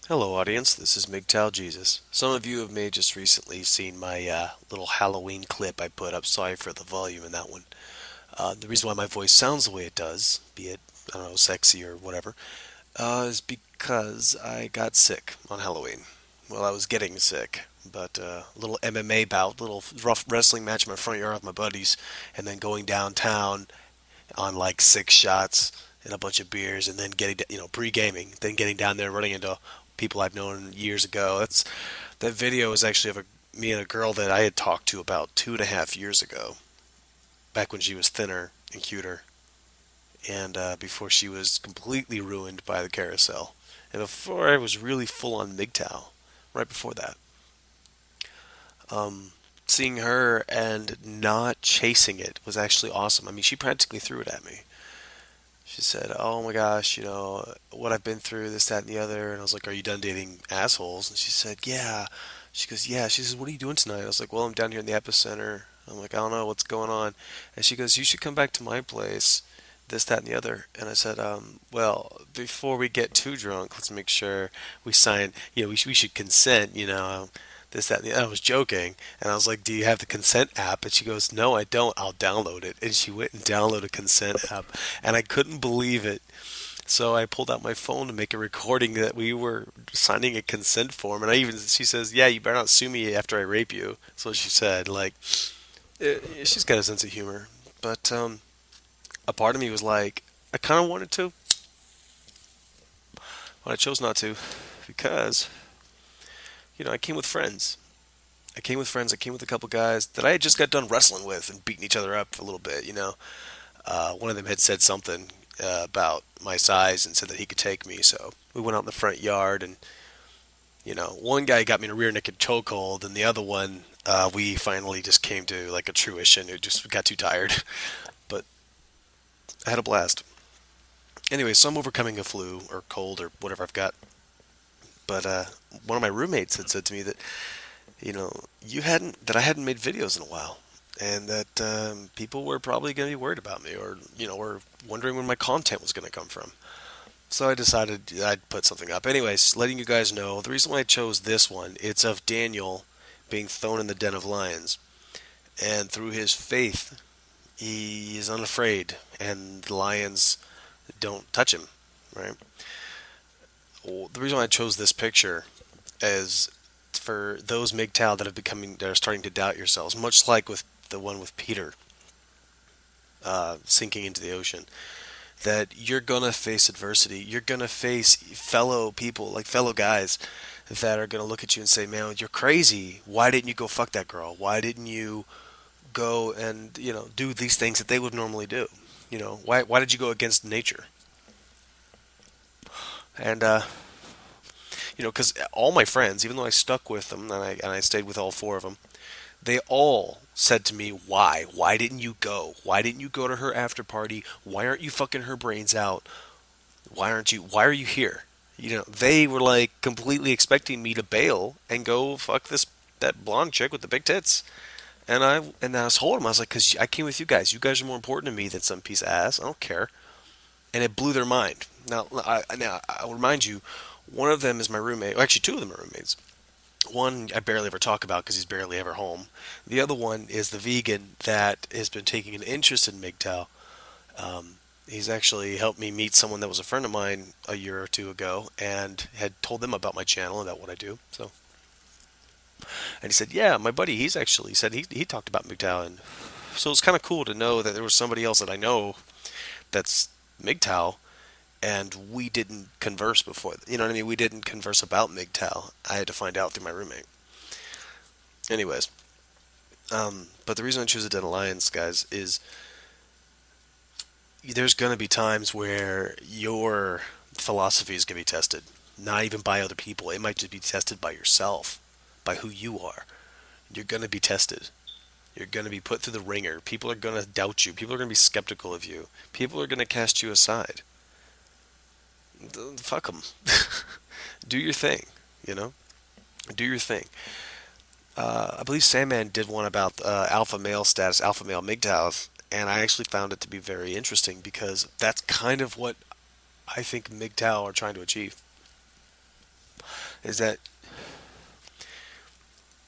Hello, audience. This is Mgtow Jesus. Some of you have may just recently seen my little Halloween clip I put up. Sorry for the volume in that one. The reason why my voice sounds the way it does, be it, I don't know, sexy or whatever, is because I got sick on Halloween. Well, I was getting sick, but a little MMA bout, little rough wrestling match in my front yard with my buddies, and then going downtown on like 6 shots and a bunch of beers, and then pre-gaming, then getting down there running into people I've known years ago. That video is actually of me and a girl that I had talked to about 2.5 years ago, back when she was thinner and cuter, and before she was completely ruined by the carousel, and before I was really full on Mgtow, right before that. Um, Seeing her and not chasing it was actually awesome. I mean, she practically threw it at me. She said, "Oh my gosh, what I've been through, this, that, and the other." And I was like, "Are you done dating assholes?" And she said, "Yeah." She goes, "Yeah." She says, "What are you doing tonight?" I was like, "Well, I'm down here in the epicenter." I'm like, "I don't know what's going on." And she goes, "You should come back to my place, this, that, and the other." And I said, "Well, before we get too drunk, let's make sure we sign, we should consent, this, that, and the other." I was joking. And I was like, "Do you have the consent app?" And she goes, "No, I don't. I'll download it." And she went and downloaded a consent app. And I couldn't believe it. So I pulled out my phone to make a recording that we were signing a consent form. And she says, "Yeah, you better not sue me after I rape you." So she said, like, she's got a sense of humor. But a part of me was like, I kind of wanted to, but I chose not to because, I came with friends. I came with friends. I came with a couple guys that I had just got done wrestling with and beating each other up a little bit. One of them had said something about my size and said that he could take me. So we went out in the front yard, and one guy got me in a rear naked chokehold, and the other one, we finally just came to like a truition. It just got too tired, but I had a blast. Anyway, so I'm overcoming a flu or cold or whatever I've got. But one of my roommates had said to me that I hadn't made videos in a while, and that people were probably going to be worried about me, or were wondering where my content was going to come from. So I decided I'd put something up. Anyways, letting you guys know the reason why I chose this one. It's of Daniel being thrown in the den of lions, and through his faith, he is unafraid, and the lions don't touch him. Right. Well, the reason why I chose this picture is for those Mgtow that are starting to doubt yourselves, much like with the one with Peter sinking into the ocean. That you're gonna face adversity. You're gonna face fellow people, like fellow guys, that are gonna look at you and say, "Man, you're crazy. Why didn't you go fuck that girl? Why didn't you go and do these things that they would normally do? Why did you go against nature?" And because all my friends, even though I stuck with them and I stayed with all four of them, they all said to me, "Why? Why didn't you go? Why didn't you go to her after party? Why aren't you fucking her brains out? Why are you here?" They were like completely expecting me to bail and go fuck that blonde chick with the big tits. And I was told them, I was like, "Cause I came with you guys. You guys are more important to me than some piece of ass. I don't care." And it blew their mind. Now I'll remind you, one of them is my roommate. Well, actually, two of them are roommates. One I barely ever talk about because he's barely ever home. The other one is the vegan that has been taking an interest in Mgtow. He's actually helped me meet someone that was a friend of mine a year or two ago, and had told them about my channel and about what I do. So, and he said, "Yeah, my buddy, he's actually said he talked about Mgtow." And so it's kind of cool to know that there was somebody else that I know that's Mgtow, and we didn't converse before. You know what I mean? We didn't converse about Mgtow. I had to find out through my roommate. Anyways, but the reason I choose the Den of Lions, guys, is there's going to be times where your philosophy is going to be tested. Not even by other people. It might just be tested by yourself, by who you are. You're going to be tested. You're going to be put through the ringer. People are going to doubt you. People are going to be skeptical of you. People are going to cast you aside. Fuck them. Do your thing, you know? Do your thing. I believe Sandman did one about alpha male status, alpha male MGTOWs, and I actually found it to be very interesting because that's kind of what I think MGTOW are trying to achieve. is that,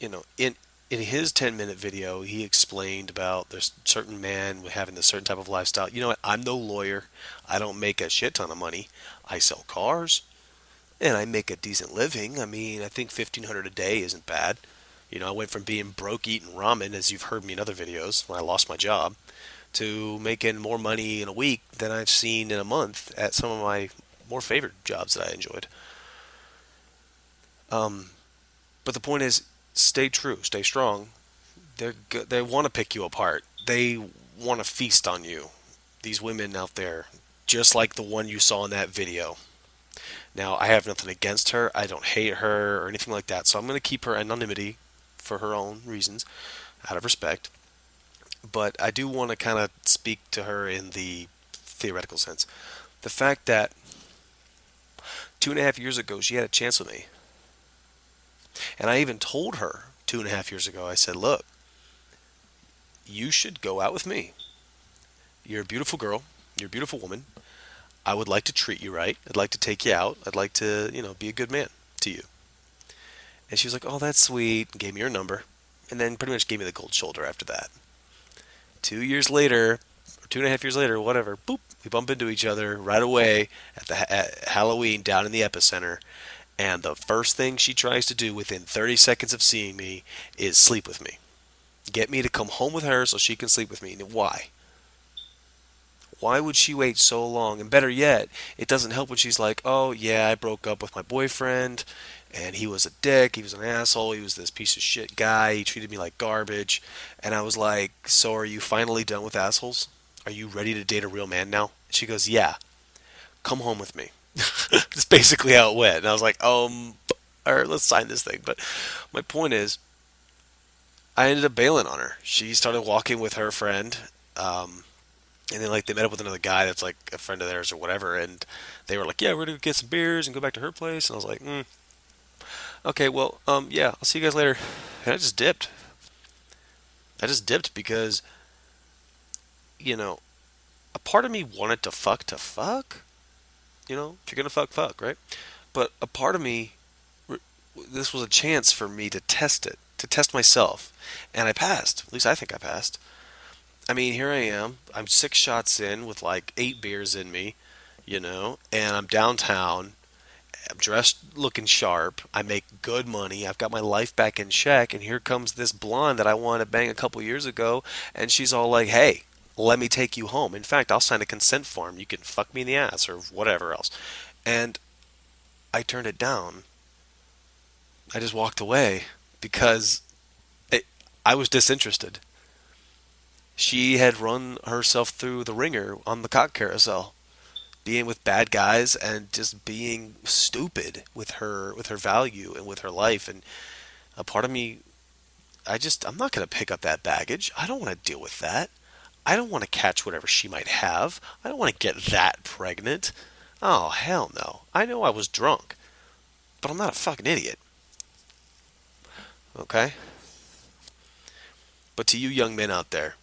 in his 10-minute video, he explained about this certain man having this certain type of lifestyle. You know what? I'm no lawyer. I don't make a shit ton of money. I sell cars and I make a decent living. I mean, I think 1,500 a day isn't bad. I went from being broke eating ramen, as you've heard me in other videos, when I lost my job, to making more money in a week than I've seen in a month at some of my more favorite jobs that I enjoyed. Um, but the point is, stay true, stay strong. They want to pick you apart. They want to feast on you. These women out there, just like the one you saw in that video. Now, I have nothing against her. I don't hate her or anything like that. So I'm going to keep her anonymity for her own reasons, out of respect. But I do want to kind of speak to her in the theoretical sense. The fact that 2.5 years ago she had a chance with me. And I even told her 2.5 years ago, I said, look, you should go out with me. You're a beautiful girl. You're a beautiful woman. I would like to treat you right. I'd like to take you out. I'd like to, be a good man to you. And she was like, oh, that's sweet. And gave me her number. And then pretty much gave me the cold shoulder after that. 2 years later, or 2.5 years later, whatever, boop, we bump into each other right away at Halloween down in the epicenter. And the first thing she tries to do within 30 seconds of seeing me is sleep with me. Get me to come home with her so she can sleep with me. Why? Why would she wait so long? And better yet, it doesn't help when she's like, oh, yeah, I broke up with my boyfriend, and he was a dick, he was an asshole, he was this piece of shit guy, he treated me like garbage. And I was like, so are you finally done with assholes? Are you ready to date a real man now? And she goes, yeah, come home with me. That's basically how it went. And I was like, all right, let's sign this thing. But my point is, I ended up bailing on her. She started walking with her friend. And then, like, they met up with another guy that's, like, a friend of theirs or whatever, and they were like, yeah, we're going to get some beers and go back to her place. And I was like, okay, well, yeah, I'll see you guys later. And I just dipped. I just dipped because, you know, a part of me wanted to fuck to fuck. If you're going to fuck, fuck, right? But a part of me, this was a chance for me to test it, to test myself. And I passed. At least I think I passed. I mean, here I am. I'm 6 shots in with like 8 beers in me, and I'm downtown. I'm dressed looking sharp. I make good money. I've got my life back in check. And here comes this blonde that I wanted to bang a couple years ago. And she's all like, hey, let me take you home. In fact, I'll sign a consent form. You can fuck me in the ass or whatever else. And I turned it down. I just walked away because I was disinterested. She had run herself through the ringer on the cock carousel, being with bad guys and just being stupid with her value and with her life. And a part of me, I'm not going to pick up that baggage. I don't want to deal with that. I don't want to catch whatever she might have. I don't want to get that pregnant. Oh, hell no. I know I was drunk, but I'm not a fucking idiot. Okay? But to you young men out there,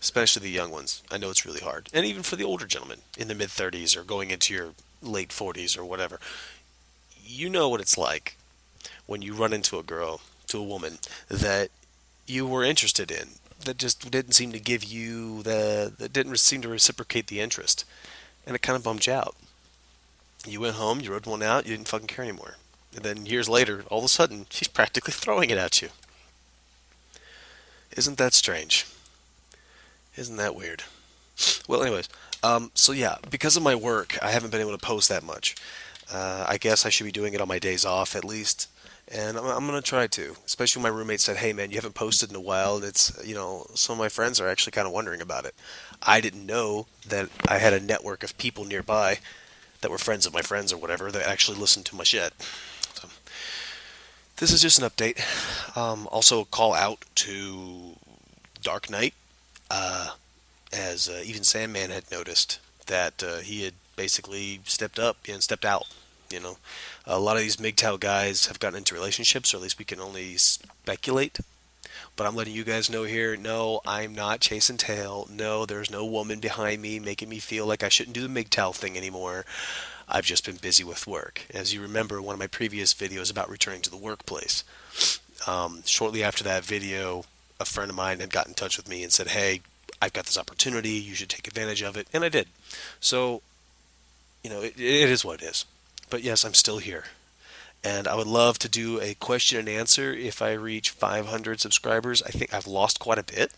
especially the young ones, I know it's really hard. And even for the older gentlemen in their mid 30s or going into your late 40s or whatever, you know what it's like when you run into a girl, to a woman that you were interested in, that just didn't seem to give you that didn't seem to reciprocate the interest, and it kind of bummed you out. You went home, you rode one out, you didn't fucking care anymore. And then years later, all of a sudden, she's practically throwing it at you. Isn't that strange? Isn't that weird? Well, anyways, so yeah, because of my work, I haven't been able to post that much. I guess I should be doing it on my days off at least, and I'm gonna try to. Especially when my roommate said, "Hey, man, you haven't posted in a while." And some of my friends are actually kind of wondering about it. I didn't know that I had a network of people nearby that were friends of my friends or whatever that actually listened to my shit. So, this is just an update. Also, a call out to Dark Knight. As even Sandman had noticed that he had basically stepped up and stepped out. A lot of these Mgtow guys have gotten into relationships, or at least we can only speculate. But I'm letting you guys know here, no, I'm not chasing tail. No, there's no woman behind me making me feel like I shouldn't do the Mgtow thing anymore. I've just been busy with work. As you remember, one of my previous videos about returning to the workplace. Shortly after that video, a friend of mine had got in touch with me and said, "Hey, I've got this opportunity. You should take advantage of it." And I did. So, it is what it is. But yes, I'm still here. And I would love to do a question and answer if I reach 500 subscribers. I think I've lost quite a bit.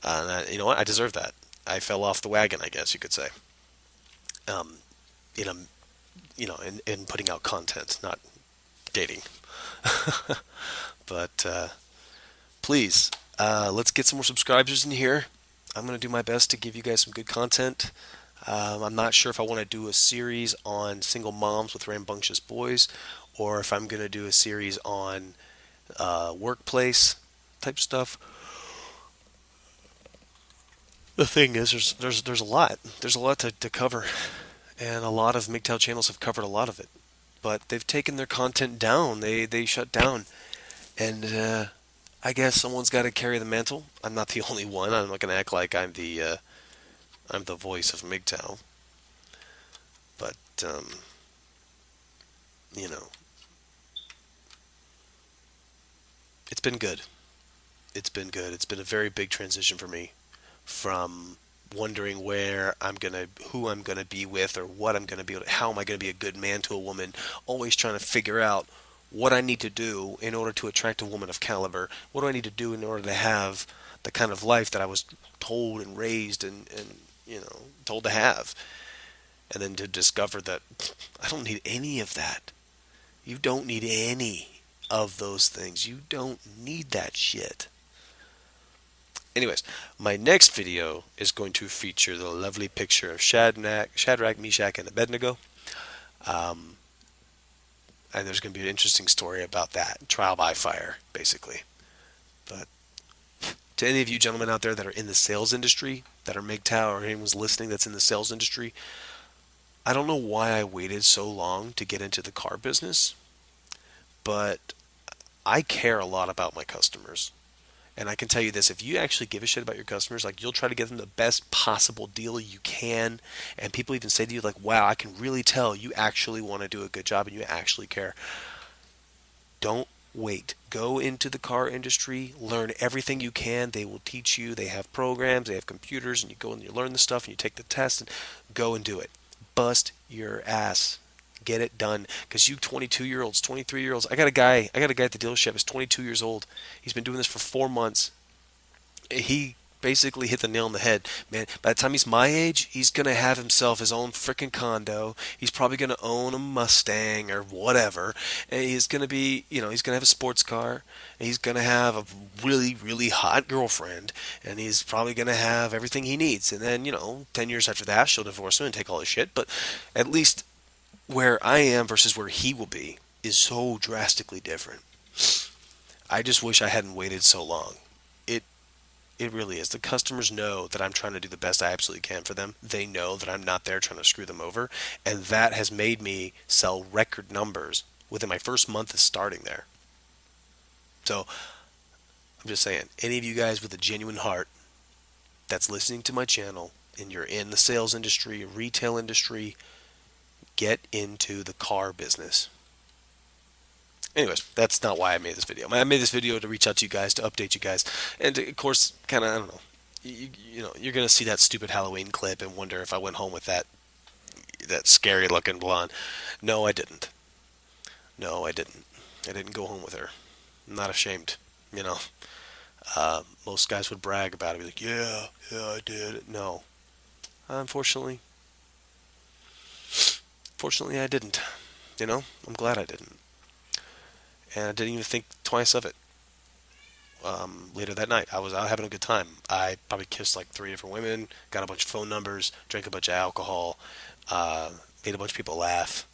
You know what? I deserve that. I fell off the wagon, I guess you could say. Um, in a, in putting out content, not dating. But please, let's get some more subscribers in here. I'm going to do my best to give you guys some good content. I'm not sure if I want to do a series on single moms with rambunctious boys, or if I'm going to do a series on workplace type stuff. The thing is, there's a lot. There's a lot to cover, and a lot of Mgtow channels have covered a lot of it. But they've taken their content down. They shut down, and I guess someone's got to carry the mantle. I'm not the only one. I'm not going to act like I'm the voice of Mgtow. But you know, it's been good. It's been good. It's been a very big transition for me from wondering who I'm gonna be with, or what I'm gonna be, how am I gonna be a good man to a woman. Always trying to figure out what I need to do in order to attract a woman of caliber. What do I need to do in order to have the kind of life that I was told and raised and told to have. And then to discover that I don't need any of that. You don't need any of those things. You don't need that shit. Anyways, my next video is going to feature the lovely picture of Shadrach, Meshach, and Abednego. Um, and there's going to be an interesting story about that. Trial by fire, basically. But to any of you gentlemen out there that are in the sales industry, that are Mgtow, or anyone's listening that's in the sales industry, I don't know why I waited so long to get into the car business, but I care a lot about my customers. And I can tell you this, if you actually give a shit about your customers, like you'll try to get them the best possible deal you can. And people even say to you like, wow, I can really tell you actually want to do a good job and you actually care. Don't wait. Go into the car industry, learn everything you can. They will teach you. They have programs, they have computers, and you go and you learn the stuff and you take the test and go and do it. Bust your ass. Get it done. Because you 22-year-olds, 23-year-olds, I got a guy at the dealership. He's 22 years old. He's been doing this for 4 months. He basically hit the nail on the head, man. By the time he's my age, he's gonna have himself his own freaking condo. He's probably gonna own a Mustang or whatever, and he's gonna be, he's gonna have a sports car, and he's gonna have a really, really hot girlfriend, and he's probably gonna have everything he needs. And then, 10 years after that, she'll divorce him and take all his shit. But at least where I am versus where he will be is so drastically different. I just wish I hadn't waited so long. It It really is. The customers know that I'm trying to do the best I absolutely can for them. They know that I'm not there trying to screw them over. And that has made me sell record numbers within my first month of starting there. So I'm just saying, any of you guys with a genuine heart that's listening to my channel and you're in the sales industry, retail industry, get into the car business. Anyways, that's not why I made this video. I made this video to reach out to you guys, to update you guys, and to, of course, kind of, I don't know, you're gonna see that stupid Halloween clip and wonder if I went home with that scary looking blonde. No, I didn't. No, I didn't. I didn't go home with her. I'm not ashamed. You know, most guys would brag about it, be like, yeah, I did. No, unfortunately, fortunately, I didn't. I'm glad I didn't, and I didn't even think twice of it. Later that night, I was out having a good time. I probably kissed like 3 different women, got a bunch of phone numbers, drank a bunch of alcohol, made a bunch of people laugh,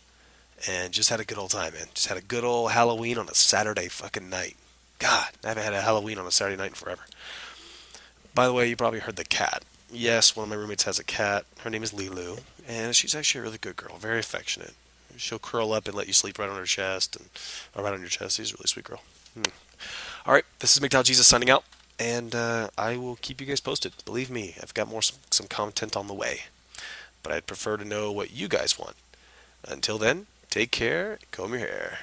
and just had a good old time, man. Just had a good old Halloween on a Saturday fucking night. God, I haven't had a Halloween on a Saturday night in forever. By the way, you probably heard the cat. Yes, one of my roommates has a cat. Her name is Lilu, and she's actually a really good girl, very affectionate. She'll curl up and let you sleep right on her chest, or right on your chest. She's a really sweet girl. All right, this is Mgtow Jesus signing out, and I will keep you guys posted. Believe me, I've got some content on the way, but I'd prefer to know what you guys want. Until then, take care, comb your hair.